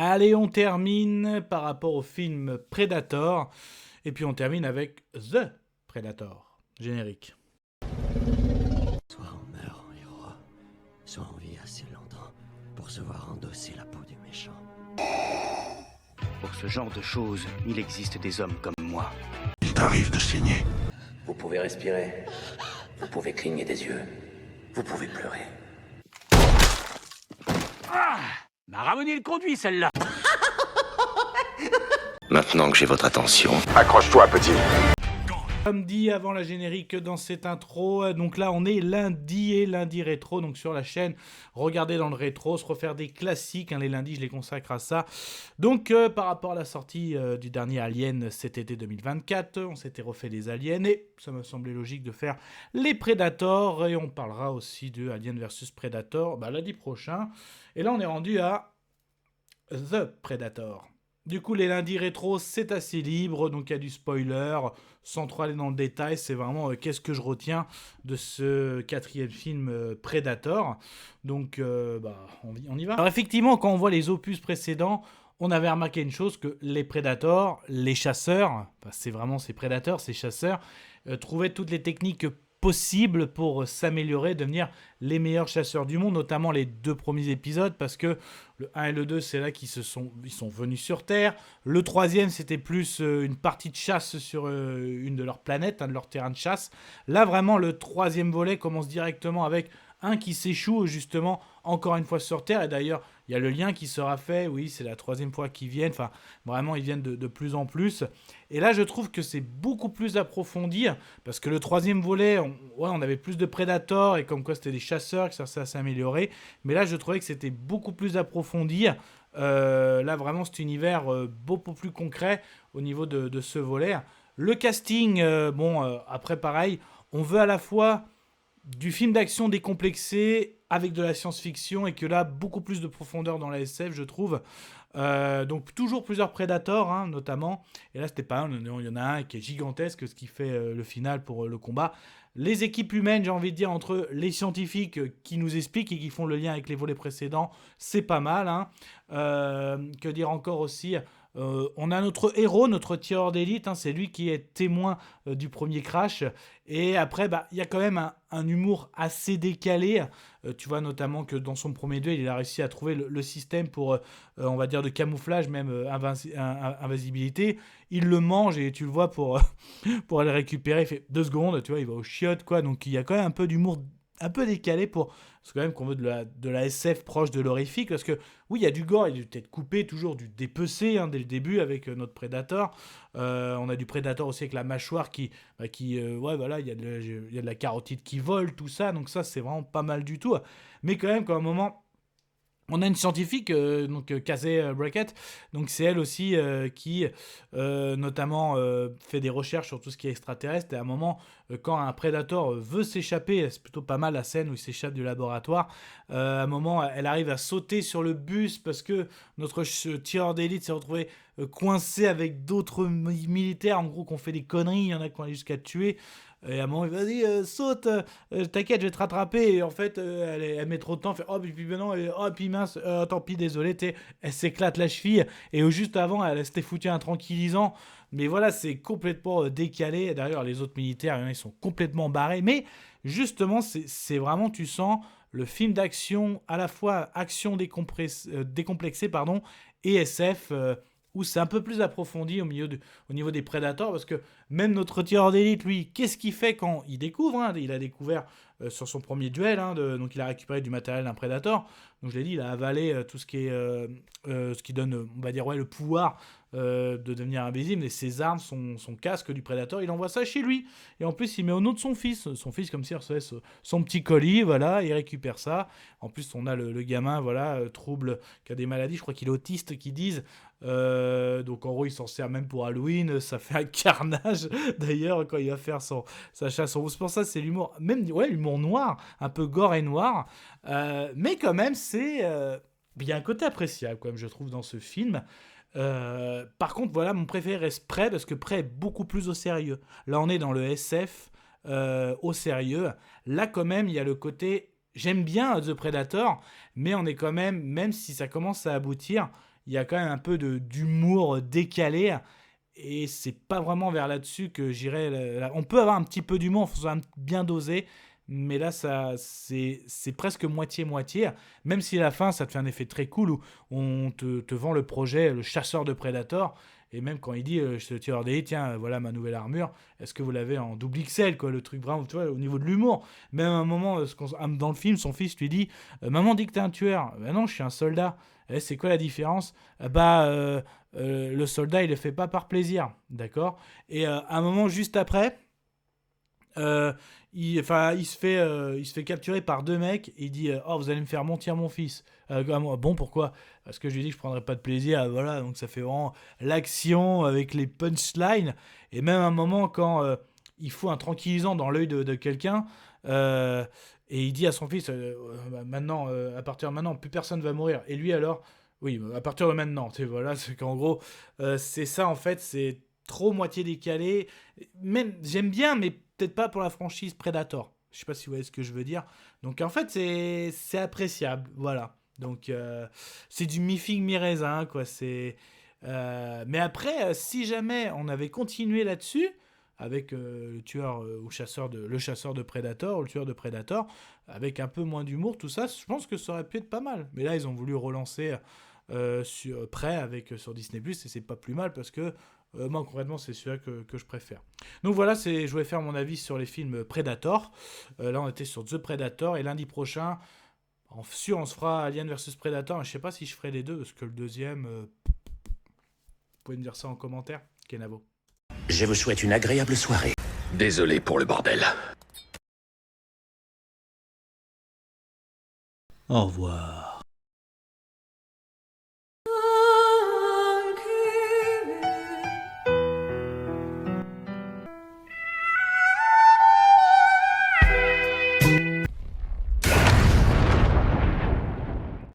Allez, on termine par rapport au film Predator. Et puis on termine avec The Predator. Générique. Soit on meurt en héros, soit on vit assez longtemps pour se voir endosser la peau du méchant. Pour ce genre de choses, il existe des hommes comme moi. Il t'arrive de saigner. Vous pouvez respirer, vous pouvez cligner des yeux, vous pouvez pleurer. M'a ramené le conduit, celle-là. Maintenant que j'ai votre attention, Accroche-toi, petit. Comme dit avant la générique dans cette intro, donc là on est lundi et lundi rétro, donc sur la chaîne, regardez dans le rétro, se refaire des classiques, les lundis je les consacre à ça. Donc par rapport à la sortie du dernier Alien cet été 2024, on s'était refait des Aliens et ça me semblait logique de faire les Predators et on parlera aussi de Alien vs Predator lundi prochain. Et là on est rendu à The Predator. Du coup, les lundis rétro, c'est assez libre, donc il y a du spoiler, sans trop aller dans le détail, c'est vraiment qu'est-ce que je retiens de ce quatrième film Predator. Donc, on y va. Alors effectivement, quand on voit les opus précédents, on avait remarqué une chose, que les Predators, les chasseurs, c'est vraiment ces prédateurs, ces chasseurs, trouvaient toutes les techniques possible pour s'améliorer, devenir les meilleurs chasseurs du monde, notamment les 2 premiers épisodes, parce que le 1 et le 2, c'est là qu'ils sont venus sur Terre. Le 3e, c'était plus une partie de chasse sur une de leurs planètes, un de leurs terrains de chasse. Là, vraiment, le 3e volet commence directement avec un qui s'échoue, justement, encore une fois sur Terre. Et d'ailleurs, il y a le lien qui sera fait. Oui, c'est la 3e fois qu'ils viennent. Enfin, vraiment, ils viennent de plus en plus. Et là, je trouve que c'est beaucoup plus approfondi, parce que le 3e volet, on avait plus de prédateurs, et comme quoi c'était des chasseurs, que ça s'améliorer. Mais là, je trouvais que c'était beaucoup plus approfondi. Là, vraiment, cet univers beaucoup plus concret au niveau de ce volet. Le casting, après, pareil, on veut à la fois du film d'action décomplexé avec de la science-fiction, et que là, beaucoup plus de profondeur dans la SF, je trouve. Donc toujours plusieurs prédateurs, notamment. Et là, c'était pas un, il y en a un qui est gigantesque, ce qui fait le final pour le combat. Les équipes humaines, j'ai envie de dire, entre les scientifiques qui nous expliquent et qui font le lien avec les volets précédents, c'est pas mal. Que dire encore aussi, on a notre héros, notre tireur d'élite, c'est lui qui est témoin du premier crash. Et après, il y a quand même un humour assez décalé. Tu vois notamment que dans son premier duel, il a réussi à trouver le système pour, on va dire, de camouflage, même invisibilité. Il le mange et tu le vois pour aller récupérer. Il fait 2 secondes, tu vois, il va au chiottes, quoi. Donc il y a quand même un peu d'humour un peu décalé pour... C'est quand même qu'on veut de la SF proche de l'horrifique, parce que oui, il y a du gore, il y a du tête coupée, toujours du dépecé dès le début avec notre Predator. On a du Predator aussi avec la mâchoire qui il y a de la carotide qui vole, tout ça, donc ça c'est vraiment pas mal du tout. Mais quand même, à un moment... On a une scientifique, Casey Brackett, donc c'est elle aussi qui, notamment, fait des recherches sur tout ce qui est extraterrestre. Et à un moment, quand un prédateur veut s'échapper, c'est plutôt pas mal la scène où il s'échappe du laboratoire. À un moment, elle arrive à sauter sur le bus parce que notre tireur d'élite s'est retrouvé coincé avec d'autres militaires, en gros, qui ont fait des conneries. Il y en a qui ont allé jusqu'à tuer. Et à un moment, il va dire saute, t'inquiète, je vais te rattraper. Et en fait, elle met trop de temps, elle fait oh, puis non, oh, puis mince, tant pis, désolé, elle s'éclate la cheville. Et juste avant, elle s'était foutu un tranquillisant. Mais voilà, c'est complètement décalé. D'ailleurs, les autres militaires, ils sont complètement barrés. Mais justement, c'est vraiment, tu sens le film d'action, à la fois action décomplexée, et SF. Où c'est un peu plus approfondi au niveau des prédateurs, parce que même notre tireur d'élite, lui, qu'est-ce qu'il fait quand il découvre il a découvert sur son premier duel, donc il a récupéré du matériel d'un prédateur, donc je l'ai dit, il a avalé tout ce qui est ce qui donne, on va dire, le pouvoir de devenir invisible, et ses armes, son casque du prédateur, il envoie ça chez lui, et en plus il met au nom de son fils comme s'il recevait son petit colis, voilà, il récupère ça. En plus on a le gamin, voilà, trouble, qui a des maladies, je crois qu'il est autiste, qui disent, donc en gros il s'en sert même pour Halloween, ça fait un carnage d'ailleurs quand il va faire sa chasse en c'est pour ça, c'est l'humour, même l'humour noir, un peu gore et noir, mais quand même c'est il y a un côté appréciable quand même, je trouve, dans ce film. Par contre, voilà, mon préféré reste Prey, parce que Prey est beaucoup plus au sérieux. Là, on est dans le SF au sérieux. Là, quand même, il y a le côté... J'aime bien The Predator, mais on est quand même si ça commence à aboutir, il y a quand même un peu d'humour décalé. Et c'est pas vraiment vers là-dessus que j'irais. On peut avoir un petit peu d'humour en faisant bien dosé. Mais là, c'est presque moitié-moitié. Même si à la fin, ça te fait un effet très cool où on te vend le projet, le chasseur de Predator. Et même quand il dit, je te tueur d'élite, tiens, voilà ma nouvelle armure, est-ce que vous l'avez en double XL, quoi, le truc vraiment, tu vois, au niveau de l'humour. Même à un moment, dans le film, son fils lui dit, maman dit que t'es un tueur. Ben non, je suis un soldat. Eh, c'est quoi la différence? Le soldat, il le fait pas par plaisir, d'accord? Et à un moment juste après, il se fait capturer par 2 mecs. Il dit oh, vous allez me faire mentir mon fils. Bon, pourquoi? Parce que je lui ai dit que je prendrais pas de plaisir. Voilà, donc ça fait vraiment l'action avec les punchlines. Et même à un moment, quand il faut un tranquillisant dans l'œil de quelqu'un, et il dit à son fils maintenant, à partir de maintenant, plus personne va mourir. Et lui, alors, oui, à partir de maintenant, tu sais, voilà, c'est qu'en gros, c'est ça en fait, c'est trop moitié décalé. Même, j'aime bien, mais peut-être pas pour la franchise Predator. Je sais pas si vous voyez ce que je veux dire. Donc en fait, c'est appréciable, voilà. Donc c'est du mi-figue mi-raisin, quoi. Mais après, si jamais on avait continué là-dessus, avec le tueur ou le chasseur de Predator, ou le tueur de Predator, avec un peu moins d'humour, tout ça, je pense que ça aurait pu être pas mal. Mais là, ils ont voulu relancer sur Disney+, et c'est pas plus mal, parce que moi, concrètement, c'est celui-là que je préfère. Donc voilà, je voulais faire mon avis sur les films Predator. Là, on était sur The Predator, et lundi prochain, on se fera Alien vs Predator. Je sais pas si je ferai les deux, parce que le deuxième, vous pouvez me dire ça en commentaire. Kenavo. Je vous souhaite une agréable soirée. Désolé pour le bordel. Au revoir.